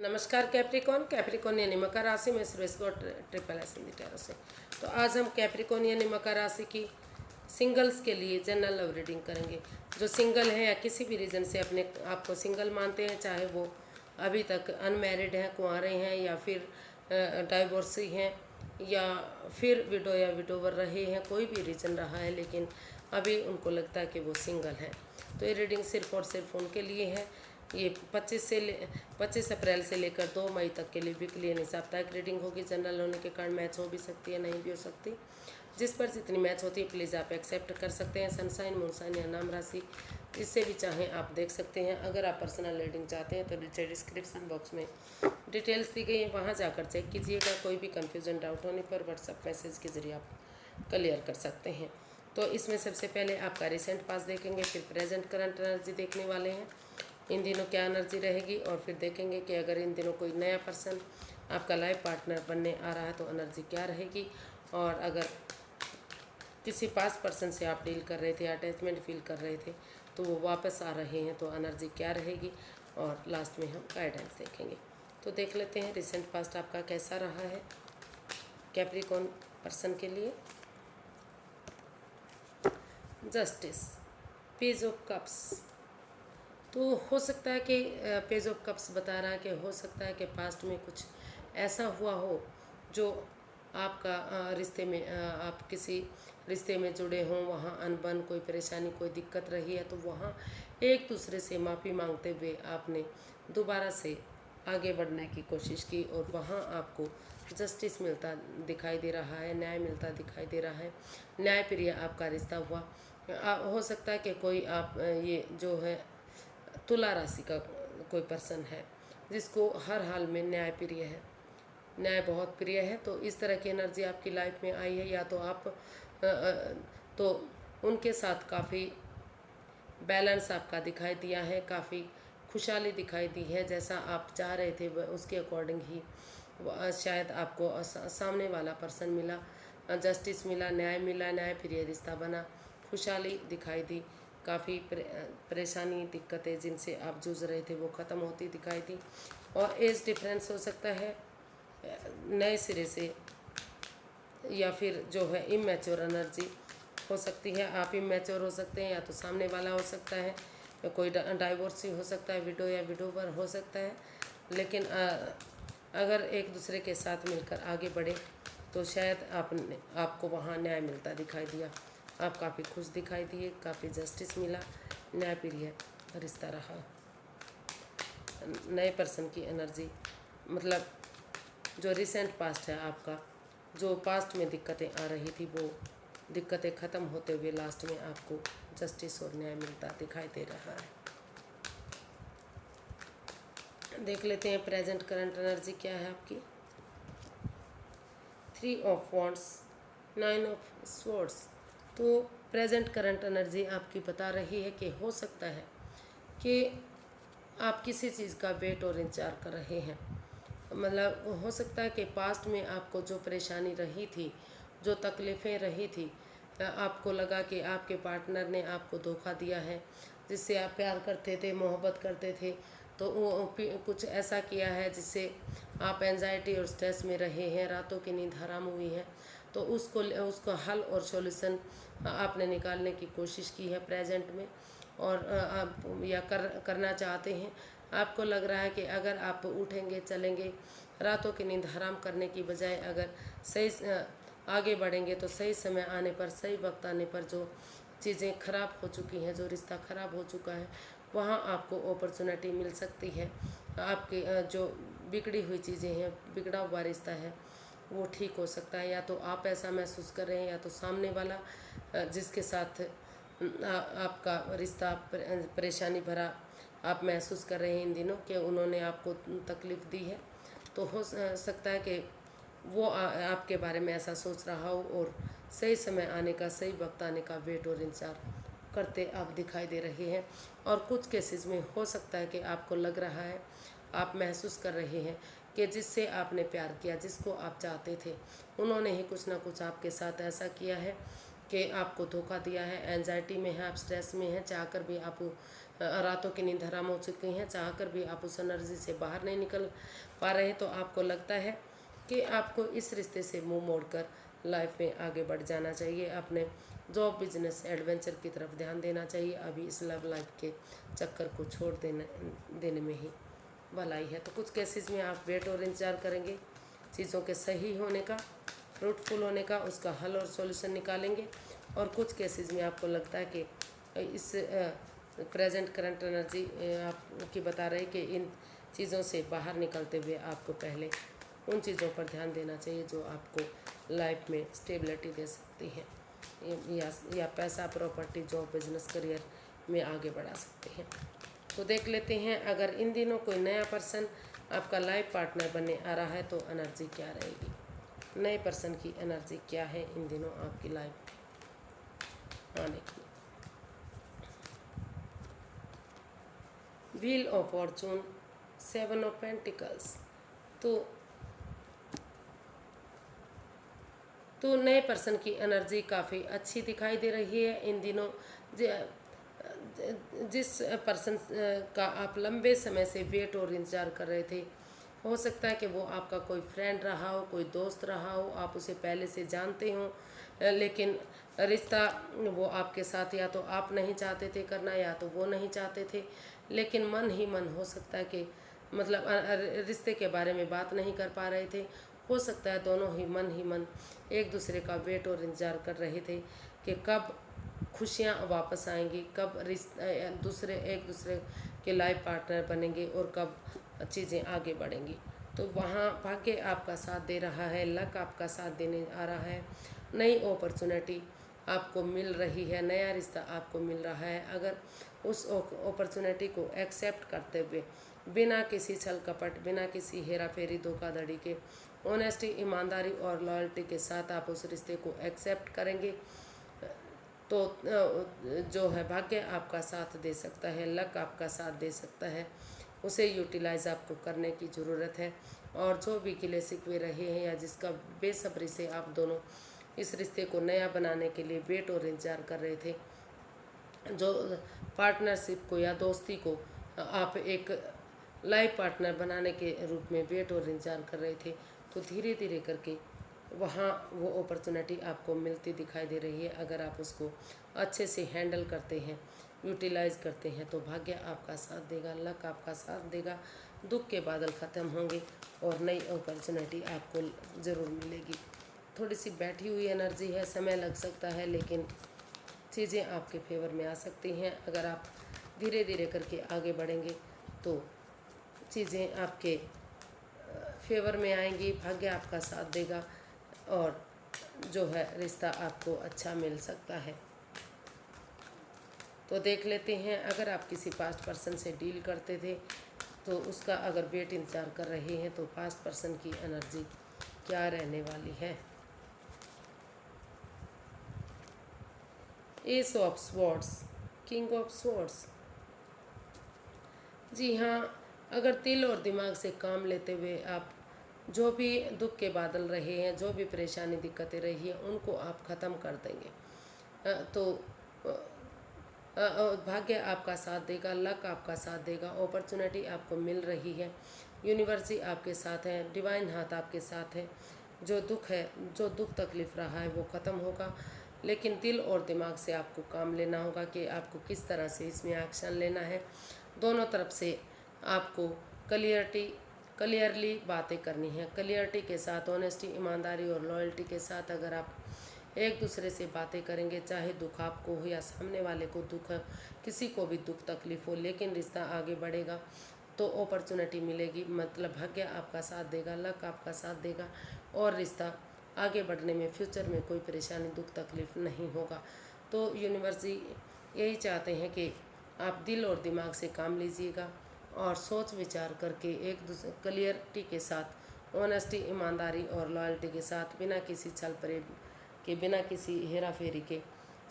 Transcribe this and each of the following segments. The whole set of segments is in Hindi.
नमस्कार कैप्रिकॉन। कैप्रिकॉन यानी मकर राशि में Suresh Gaur triple S Hindi tarot से। तो आज हम कैप्रिकॉन यानी मकर राशि की सिंगल्स के लिए जनरल लव रीडिंग करेंगे। जो सिंगल हैं या किसी भी रीज़न से अपने आप को सिंगल मानते हैं, चाहे वो अभी तक अनमैरिड हैं, कुंवारे हैं, या फिर डाइवोर्सी हैं, या फिर विडो या विडोवर रहे हैं, कोई भी रीज़न रहा है लेकिन अभी उनको लगता है कि वो सिंगल हैं, तो ये रीडिंग सिर्फ़ और सिर्फ उनके लिए है। ये 25 अप्रैल से लेकर 2 मई तक के लिए वीकली यानी साप्ताहिक रीडिंग होगी। जनरल होने के कारण मैच हो भी सकती है, नहीं भी हो सकती। जिस पर जितनी मैच होती है प्लीज़ आप एक्सेप्ट कर सकते हैं। सनसाइन, मूनसाइन या नाम राशि इससे भी चाहें आप देख सकते हैं। अगर आप पर्सनल रीडिंग चाहते हैं तो नीचे डिस्क्रिप्शन बॉक्स में डिटेल्स दी गई हैं, वहाँ जाकर चेक कीजिएगा। कोई भी कन्फ्यूजन डाउट होने पर व्हाट्सएप मैसेज के ज़रिए आप क्लियर कर सकते हैं। तो इसमें सबसे पहले आपका रिसेंट पास देखेंगे, फिर प्रेजेंट करंट एनर्जी देखने वाले हैं, इन दिनों क्या एनर्जी रहेगी, और फिर देखेंगे कि अगर इन दिनों कोई नया पर्सन आपका लाइफ पार्टनर बनने आ रहा है तो एनर्जी क्या रहेगी, और अगर किसी पास पर्सन से आप डील कर रहे थे, अटैचमेंट फील कर रहे थे, तो वो वापस आ रहे हैं तो एनर्जी क्या रहेगी, और लास्ट में हम गाइडेंस देखेंगे। तो देख लेते हैं रिसेंट पास्ट आपका कैसा रहा है कैप्रिकॉन पर्सन के लिए। Justice, page of cups. तो हो सकता है कि पेज ऑफ कप्स बता रहा है कि हो सकता है कि पास्ट में कुछ ऐसा हुआ हो जो आपका रिश्ते में आप किसी रिश्ते में जुड़े हों, वहाँ अनबन, कोई परेशानी, कोई दिक्कत रही है, तो वहाँ एक दूसरे से माफ़ी मांगते हुए आपने दोबारा से आगे बढ़ने की कोशिश की, और वहाँ आपको जस्टिस मिलता दिखाई दे रहा है, न्याय मिलता दिखाई दे रहा है। न्याय प्रिय आपका रिश्ता हुआ। हो सकता है कि कोई आप ये जो है तुला राशि का कोई पर्सन है जिसको हर हाल में न्याय प्रिय है, न्याय बहुत प्रिय है, तो इस तरह की एनर्जी आपकी लाइफ में आई है। या तो आप तो उनके साथ काफ़ी बैलेंस आपका दिखाई दिया है, काफ़ी खुशहाली दिखाई दी है, जैसा आप चाह रहे थे उसके अकॉर्डिंग ही शायद आपको सामने वाला पर्सन मिला, जस्टिस मिला, न्याय मिला, न्याय प्रिय रिश्ता बना, खुशहाली दिखाई दी, काफ़ी परेशानी, दिक्कतें जिनसे आप जूझ रहे थे वो ख़त्म होती दिखाई दी। और एज डिफरेंस हो सकता है नए सिरे से, या फिर जो है इमेच्योर एनर्जी हो सकती है। आप इमेच्योर हो सकते हैं, या तो सामने वाला हो सकता है, या कोई डाइवोर्सी हो सकता है, विडो या विडोवर हो सकता है। लेकिन अगर एक दूसरे के साथ मिलकर आगे बढ़े तो शायद आपको वहाँ न्याय मिलता दिखाई दिया। आप काफ़ी खुश दिखाई दिए, काफ़ी जस्टिस मिला, न्याय प्रिय रिश्ता रहा। नए पर्सन की एनर्जी मतलब जो रिसेंट पास्ट है आपका, जो पास्ट में दिक्कतें आ रही थी वो दिक्कतें ख़त्म होते हुए लास्ट में आपको जस्टिस और न्याय मिलता दिखाई दे रहा है। देख लेते हैं प्रेजेंट करंट एनर्जी क्या है आपकी। 3 ऑफ वॉन्ड्स, 9 ऑफ स्वॉर्ड्स। तो प्रेजेंट करंट एनर्जी आपकी बता रही है कि हो सकता है कि आप किसी चीज़ का वेट और इंतजार कर रहे हैं। मतलब हो सकता है कि पास्ट में आपको जो परेशानी रही थी, जो तकलीफ़ें रही थी, आपको लगा कि आपके पार्टनर ने आपको धोखा दिया है, जिससे आप प्यार करते थे, मोहब्बत करते थे, तो वो कुछ ऐसा किया है जिससे आप एंजाइटी और स्ट्रेस में रहे हैं, रातों की नींद हराम हुई है। तो उसको हल और सॉल्यूशन आपने निकालने की कोशिश की है प्रेजेंट में, और आप या करना चाहते हैं। आपको लग रहा है कि अगर आप उठेंगे, चलेंगे, रातों की नींद हराम करने की बजाय अगर सही आगे बढ़ेंगे तो सही समय आने पर, सही वक्त आने पर जो चीज़ें खराब हो चुकी हैं, जो रिश्ता खराब हो चुका है, वहाँ आपको अपॉर्चुनिटी मिल सकती है। आपकी जो बिगड़ी हुई चीज़ें हैं, बिगड़ा हुआ रिश्ता है, वो ठीक हो सकता है। या तो आप ऐसा महसूस कर रहे हैं, या तो सामने वाला जिसके साथ आपका रिश्ता परेशानी भरा आप महसूस कर रहे हैं इन दिनों कि उन्होंने आपको तकलीफ़ दी है, तो हो सकता है कि वो आपके बारे में ऐसा सोच रहा हो, और सही समय आने का, सही वक्त आने का वेट और इंतज़ार करते आप दिखाई दे रहे हैं। और कुछ केसेस में हो सकता है कि आपको लग रहा है, आप महसूस कर रहे हैं कि जिससे आपने प्यार किया, जिसको आप चाहते थे, उन्होंने ही कुछ ना कुछ आपके साथ ऐसा किया है कि आपको धोखा दिया है। एंजाइटी में है आप, स्ट्रेस में हैं, चाहकर भी आप रातों की नींद हराम हो चुकी हैं, चाहकर भी आप उस एनर्जी से बाहर नहीं निकल पा रहे हैं, तो आपको लगता है कि आपको इस रिश्ते से मुंह मोड़कर लाइफ में आगे बढ़ जाना चाहिए। अपने जॉब, बिजनेस, एडवेंचर की तरफ ध्यान देना चाहिए। अभी इस लव लाइफ के चक्कर को छोड़ देने में ही भलाई है। तो कुछ केसेस में आप वेट और इंतजार करेंगे चीज़ों के सही होने का, फ्रूटफुल होने का, उसका हल और सॉल्यूशन निकालेंगे। और कुछ केसेस में आपको लगता है कि इस प्रेजेंट करंट एनर्जी आपकी बता रही कि इन चीज़ों से बाहर निकलते हुए आपको पहले उन चीज़ों पर ध्यान देना चाहिए जो आपको लाइफ में स्टेबिलिटी दे सकती हैं, या पैसा, प्रॉपर्टी, जॉब, बिजनेस, करियर में आगे बढ़ा सकते हैं। तो देख लेते हैं, अगर इन दिनों कोई नया पर्सन आपका लाइफ पार्टनर बनने आ रहा है तो एनर्जी क्या रहेगी, नए पर्सन की एनर्जी क्या है इन दिनों आपकी लाइफ आने की। Wheel of Fortune, 7 of pentacles. तो नए पर्सन की एनर्जी काफ़ी अच्छी दिखाई दे रही है इन दिनों। जिस पर्सन का आप लंबे समय से वेट और इंतज़ार कर रहे थे, हो सकता है कि वो आपका कोई फ्रेंड रहा हो, कोई दोस्त रहा हो, आप उसे पहले से जानते हो, लेकिन रिश्ता वो आपके साथ या तो आप नहीं चाहते थे करना या तो वो नहीं चाहते थे, लेकिन मन ही मन हो सकता है कि मतलब रिश्ते के बारे में बात नहीं कर पा रहे थे। हो सकता है दोनों ही मन एक दूसरे का वेट और इंतज़ार कर रहे थे कि कब खुशियाँ वापस आएंगी, कब एक दूसरे के लाइफ पार्टनर बनेंगे और कब चीज़ें आगे बढ़ेंगी। तो वहाँ भाग्य आपका साथ दे रहा है, लक आपका साथ देने आ रहा है, नई अपॉर्चुनिटी आपको मिल रही है, नया रिश्ता आपको मिल रहा है। अगर उस अपॉर्चुनिटी को एक्सेप्ट करते हुए बिना किसी छल कपट, बिना किसी हेरा फेरी, धोखाधड़ी के, ऑनेस्टी, ईमानदारी और लॉयल्टी के साथ आप उस रिश्ते को एक्सेप्ट करेंगे तो जो है भाग्य आपका साथ दे सकता है, लक आपका साथ दे सकता है। उसे यूटिलाइज आपको करने की ज़रूरत है। और जो भी गिले शिकवे रहे हैं या जिसका बेसब्री से आप दोनों इस रिश्ते को नया बनाने के लिए वेट और इंतजार कर रहे थे, जो पार्टनरशिप को या दोस्ती को आप एक लाइफ पार्टनर बनाने के रूप में वेट और इंतजार कर रहे थे, तो धीरे धीरे करके वहाँ वो अपॉर्चुनिटी आपको मिलती दिखाई दे रही है। अगर आप उसको अच्छे से हैंडल करते हैं, यूटिलाइज करते हैं, तो भाग्य आपका साथ देगा, लक आपका साथ देगा, दुख के बादल ख़त्म होंगे और नई अपॉर्चुनिटी आपको ज़रूर मिलेगी। थोड़ी सी बैठी हुई एनर्जी है, समय लग सकता है, लेकिन चीज़ें आपके फेवर में आ सकती हैं। अगर आप धीरे धीरे करके आगे बढ़ेंगे तो चीज़ें आपके फेवर में आएंगी, भाग्य आपका साथ देगा और जो है रिश्ता आपको अच्छा मिल सकता है। तो देख लेते हैं, अगर आप किसी पास्ट पर्सन से डील करते थे तो उसका अगर वेट इंतज़ार कर रहे हैं तो पास्ट पर्सन की एनर्जी क्या रहने वाली है। Ace of swords, king of swords. जी हाँ, अगर दिल और दिमाग से काम लेते हुए आप जो भी दुख के बादल रहे हैं, जो भी परेशानी दिक्कतें रही हैं, उनको आप ख़त्म कर देंगे तो भाग्य आपका साथ देगा, लक आपका साथ देगा, अपॉर्चुनिटी आपको मिल रही है, यूनिवर्स आपके साथ है, डिवाइन हाथ आपके साथ है। जो दुख है, जो दुख तकलीफ़ रहा है वो ख़त्म होगा, लेकिन दिल और दिमाग से आपको काम लेना होगा कि आपको किस तरह से इसमें एक्शन लेना है। दोनों तरफ से आपको क्लियरली बातें करनी है, क्लियरिटी के साथ, ऑनेस्टी, ईमानदारी और लॉयल्टी के साथ अगर आप एक दूसरे से बातें करेंगे, चाहे दुख आपको हो या सामने वाले को दुख है, किसी को भी दुख तकलीफ हो, लेकिन रिश्ता आगे बढ़ेगा तो अपॉर्चुनिटी मिलेगी, मतलब भाग्य आपका साथ देगा, लक आपका साथ देगा और रिश्ता आगे बढ़ने में फ्यूचर में कोई परेशानी, दुख तकलीफ नहीं होगा। तो यूनिवर्स यही चाहते हैं कि आप दिल और दिमाग से काम लीजिएगा और सोच विचार करके एक दूसरे क्लियरिटी के साथ, ऑनेस्टी, ईमानदारी और लॉयल्टी के साथ, बिना किसी छल प्रेम के, बिना किसी हेरा फेरी के,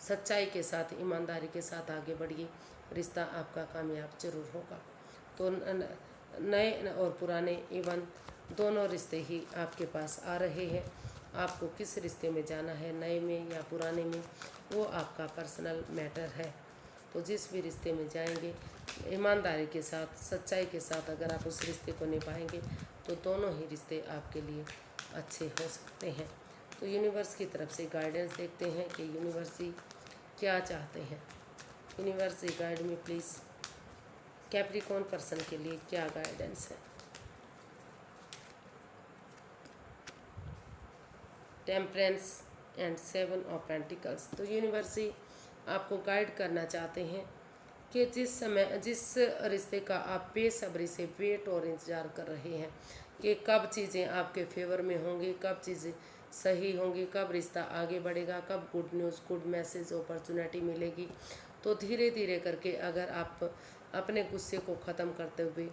सच्चाई के साथ, ईमानदारी के साथ आगे बढ़िए, रिश्ता आपका कामयाब जरूर होगा। तो नए और पुराने इवन दोनों रिश्ते ही आपके पास आ रहे हैं। आपको किस रिश्ते में जाना है, नए में या पुराने में, वो आपका पर्सनल मैटर है। तो जिस भी रिश्ते में जाएंगे ईमानदारी के साथ, सच्चाई के साथ अगर आप उस रिश्ते को निभाएंगे तो दोनों ही रिश्ते आपके लिए अच्छे हो सकते हैं। तो यूनिवर्स की तरफ से गाइडेंस देखते हैं कि यूनिवर्स जी क्या चाहते हैं। Universe ji guide me please, Capricorn person के लिए क्या गाइडेंस है। Temperance and 7 of pentacles. तो यूनिवर्स जी आपको गाइड करना चाहते हैं कि जिस रिश्ते का आप बेसब्री से वेट और इंतज़ार कर रहे हैं कि कब चीज़ें आपके फेवर में होंगी, कब चीज़ें सही होंगी, कब रिश्ता आगे बढ़ेगा, कब good news, good message, opportunity मिलेगी। तो धीरे धीरे करके अगर आप अपने गुस्से को ख़त्म करते हुए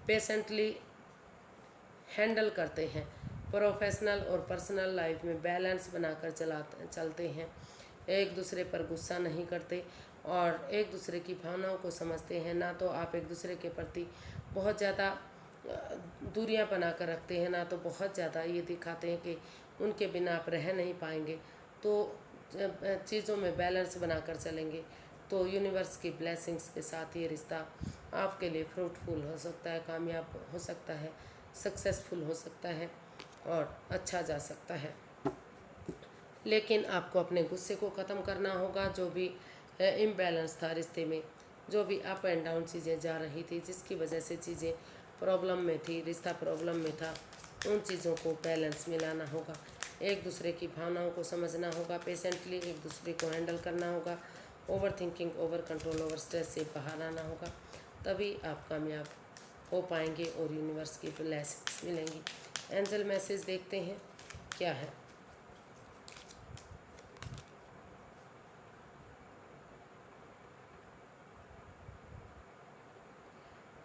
पेशेंटली हैंडल करते हैं, प्रोफेशनल और पर्सनल लाइफ में बैलेंस बनाकर चलते हैं, एक दूसरे पर गुस्सा नहीं करते और एक दूसरे की भावनाओं को समझते हैं, ना तो आप एक दूसरे के प्रति बहुत ज़्यादा दूरियां बना कर रखते हैं, ना तो बहुत ज़्यादा ये दिखाते हैं कि उनके बिना आप रह नहीं पाएंगे। तो चीज़ों में बैलेंस बनाकर चलेंगे तो यूनिवर्स की ब्लेसिंग्स के साथ ये रिश्ता आपके लिए फ्रूटफुल हो सकता है, कामयाब हो सकता है, सक्सेसफुल हो सकता है और अच्छा जा सकता है। लेकिन आपको अपने गुस्से को ख़त्म करना होगा। जो भी इम्बैलेंस था रिश्ते में, जो भी अप एंड डाउन चीज़ें जा रही थी, जिसकी वजह से चीज़ें प्रॉब्लम में थी, रिश्ता प्रॉब्लम में था, उन चीज़ों को बैलेंस में लाना होगा। एक दूसरे की भावनाओं को समझना होगा, पेशेंटली एक दूसरे को हैंडल करना होगा, over thinking, over control, over stress से बाहर आना होगा, तभी आप कामयाब हो पाएंगे और यूनिवर्स की ब्लेसिंग्स मिलेंगी। एंजल मैसेज देखते हैं क्या है।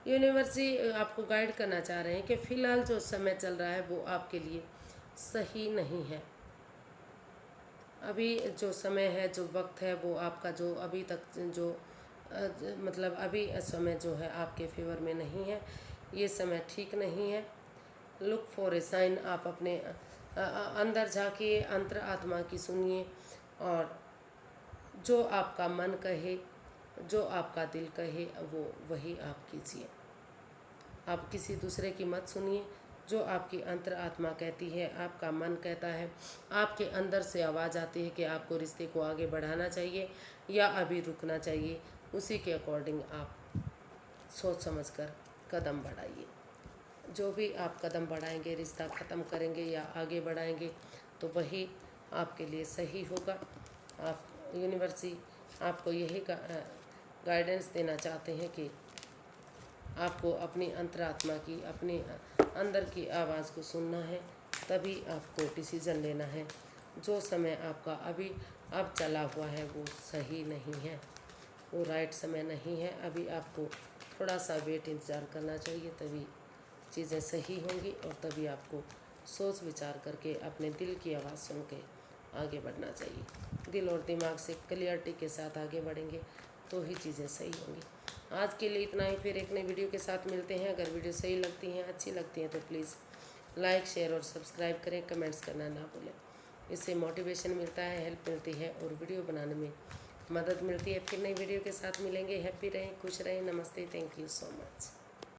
यूनिवर्स जी आपको गाइड करना चाह रहे हैं कि फ़िलहाल जो समय चल रहा है वो आपके लिए सही नहीं है। अभी जो समय है, जो वक्त है, वो आपका जो अभी तक जो मतलब अभी समय जो है आपके फेवर में नहीं है, ये समय ठीक नहीं है। लुक फॉर ए साइन, आप अपने अंदर झाँकिए, अंतर आत्मा की सुनिए और जो आपका मन कहे, जो आपका दिल कहे, वो वही आप कीजिए। आप किसी दूसरे की मत सुनिए, जो आपकी अंतर आत्मा कहती है, आपका मन कहता है, आपके अंदर से आवाज़ आती है कि आपको रिश्ते को आगे बढ़ाना चाहिए या अभी रुकना चाहिए, उसी के अकॉर्डिंग आप सोच समझकर कदम बढ़ाइए। जो भी आप कदम बढ़ाएंगे, रिश्ता ख़त्म करेंगे या आगे बढ़ाएंगे, तो वही आपके लिए सही होगा। आप यूनिवर्स जी आपको यही गाइडेंस देना चाहते हैं कि आपको अपनी अंतरात्मा की, अपने अंदर की आवाज़ को सुनना है, तभी आपको डिसीज़न लेना है। जो समय आपका अभी अब चला हुआ है वो सही नहीं है, वो राइट समय नहीं है। अभी आपको थोड़ा सा वेट इंतज़ार करना चाहिए, तभी चीज़ें सही होंगी और तभी आपको सोच विचार करके अपने दिल की आवाज़ सुन के आगे बढ़ना चाहिए। दिल और दिमाग से क्लियरिटी के साथ आगे बढ़ेंगे तो ही चीज़ें सही होंगी। आज के लिए इतना ही, फिर एक नई वीडियो के साथ मिलते हैं। अगर वीडियो सही लगती हैं, अच्छी लगती हैं तो प्लीज़ लाइक, शेयर और सब्सक्राइब करें, कमेंट्स करना ना भूलें। इससे मोटिवेशन मिलता है, हेल्प मिलती है और वीडियो बनाने में मदद मिलती है। फिर नई वीडियो के साथ मिलेंगे। हैप्पी रहें, खुश रहें। नमस्ते, थैंक यू सो मच।